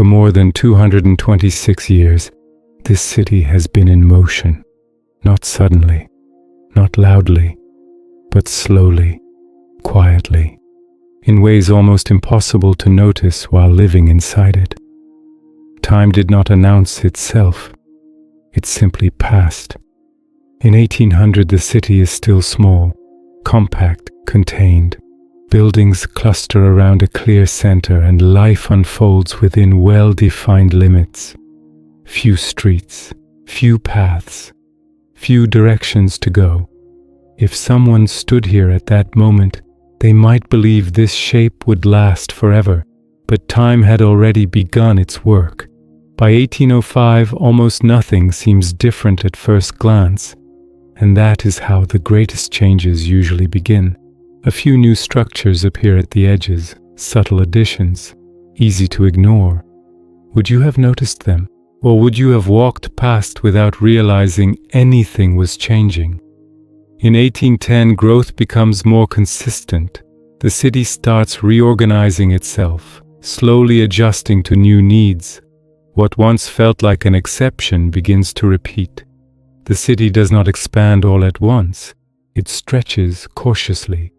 For more than 226 years, this city has been in motion, not suddenly, not loudly, but slowly, quietly, in ways almost impossible to notice while living inside it. Time did not announce itself, it simply passed. In 1800, the city is still small, compact, contained. Buildings cluster around a clear center and life unfolds within well-defined limits. Few streets, few paths, few directions to go. If someone stood here at that moment, they might believe this shape would last forever, but time had already begun its work. By 1805, almost nothing seems different at first glance, and that is how the greatest changes usually begin. A few new structures appear at the edges, subtle additions, easy to ignore. Would you have noticed them, or would you have walked past without realizing anything was changing? In 1810, growth becomes more consistent. The city starts reorganizing itself, slowly adjusting to new needs. What once felt like an exception begins to repeat. The city does not expand all at once. It stretches cautiously,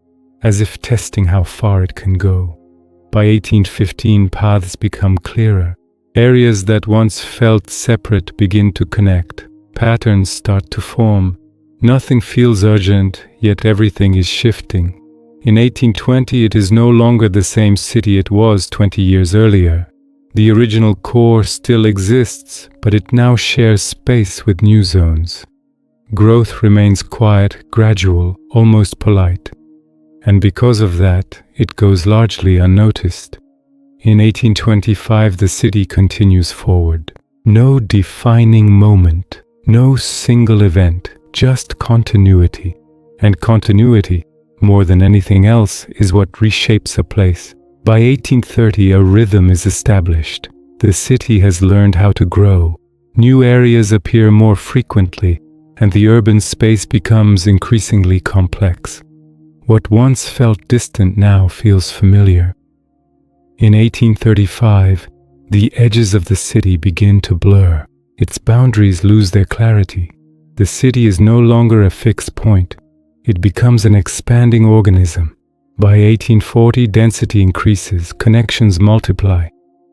as if testing how far it can go. By 1815, paths become clearer. Areas that once felt separate begin to connect. Patterns start to form. Nothing feels urgent, yet everything is shifting. In 1820, it is no longer the same city it was 20 years earlier. The original core still exists, but it now shares space with new zones. Growth remains quiet, gradual, almost polite. And because of that, it goes largely unnoticed. In 1825, the city continues forward. No defining moment, no single event, just continuity. And continuity, more than anything else, is what reshapes a place. By 1830, a rhythm is established. The city has learned how to grow. New areas appear more frequently, and the urban space becomes increasingly complex. What once felt distant now feels familiar. In 1835, the edges of the city begin to blur. Its boundaries lose their clarity. The city is no longer a fixed point. It becomes an expanding organism. By 1840, density increases, connections multiply,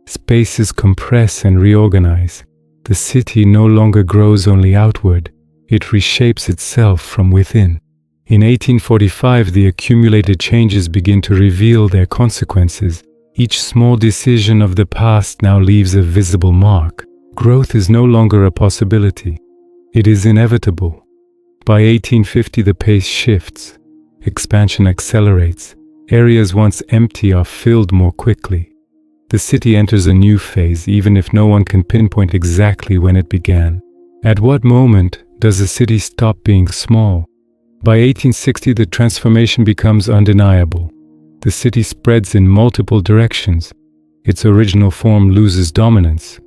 spaces compress and reorganize. The city no longer grows only outward, it reshapes itself from within. In 1845, the accumulated changes begin to reveal their consequences. Each small decision of the past now leaves a visible mark. Growth is no longer a possibility. It is inevitable. By 1850, the pace shifts. Expansion accelerates. Areas once empty are filled more quickly. The city enters a new phase, even if no one can pinpoint exactly when it began. At what moment does a city stop being small? By 1860, the transformation becomes undeniable. The city spreads in multiple directions. Its original form loses dominance.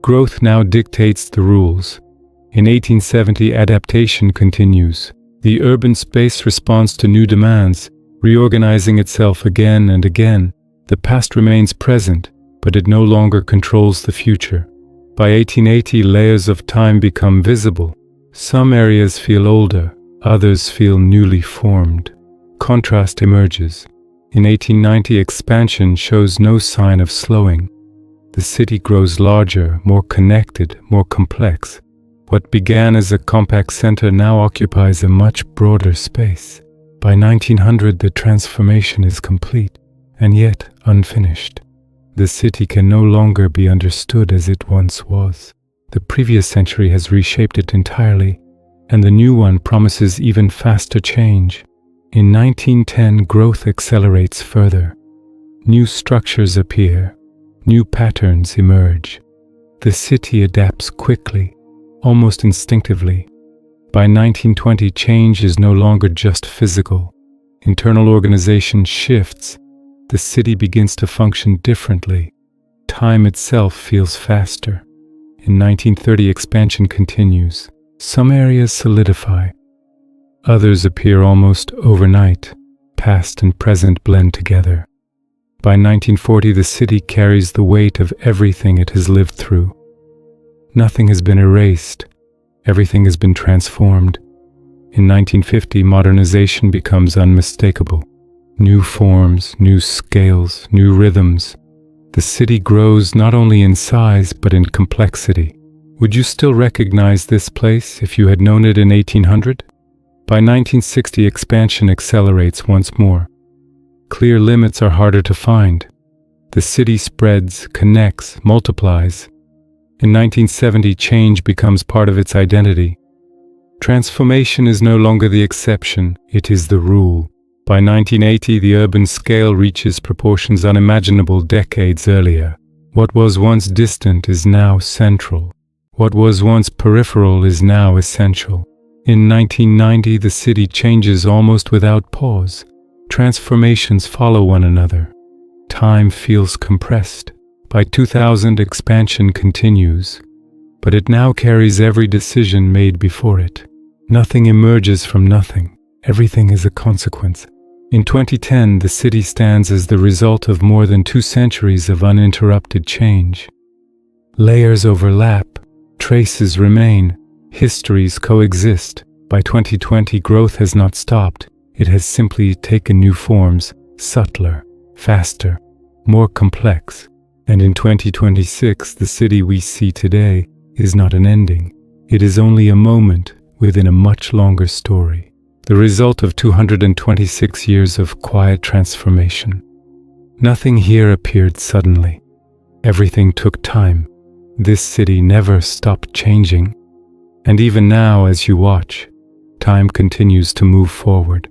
Growth now dictates the rules. In 1870, adaptation continues. The urban space responds to new demands, reorganizing itself again and again. The past remains present, but it no longer controls the future. By 1880, layers of time become visible. Some areas feel older, others feel newly formed. Contrast emerges. In 1890, expansion shows no sign of slowing. The city grows larger, more connected, more complex. What began as a compact center now occupies a much broader space. By 1900, the transformation is complete, and yet unfinished. The city can no longer be understood as it once was. The previous century has reshaped it entirely, and the new one promises even faster change. In 1910, growth accelerates further. New structures appear, new patterns emerge. The city adapts quickly, almost instinctively. By 1920, change is no longer just physical. Internal organization shifts. The city begins to function differently. Time itself feels faster. In 1930, expansion continues. Some areas solidify. Others appear almost overnight. Past and present blend together. By 1940, the city carries the weight of everything it has lived through. Nothing has been erased. Everything has been transformed. In 1950, modernization becomes unmistakable. New forms, new scales, new rhythms. The city grows not only in size, but in complexity. Would you still recognize this place if you had known it in 1800? By 1960, expansion accelerates once more. Clear limits are harder to find. The city spreads, connects, multiplies. In 1970, change becomes part of its identity. Transformation is no longer the exception, it is the rule. By 1980, the urban scale reaches proportions unimaginable decades earlier. What was once distant is now central. What was once peripheral is now essential. In 1990, the city changes almost without pause. Transformations follow one another. Time feels compressed. By 2000, expansion continues, but it now carries every decision made before it. Nothing emerges from nothing. Everything is a consequence. In 2010, the city stands as the result of more than 2 centuries of uninterrupted change. Layers overlap, traces remain, histories coexist. By 2020, growth has not stopped. It has simply taken new forms, subtler, faster, more complex. And in 2026, the city we see today is not an ending. It is only a moment within a much longer story, the result of 226 years of quiet transformation. Nothing here appeared suddenly. Everything took time. This city never stopped changing. And even now, as you watch, time continues to move forward.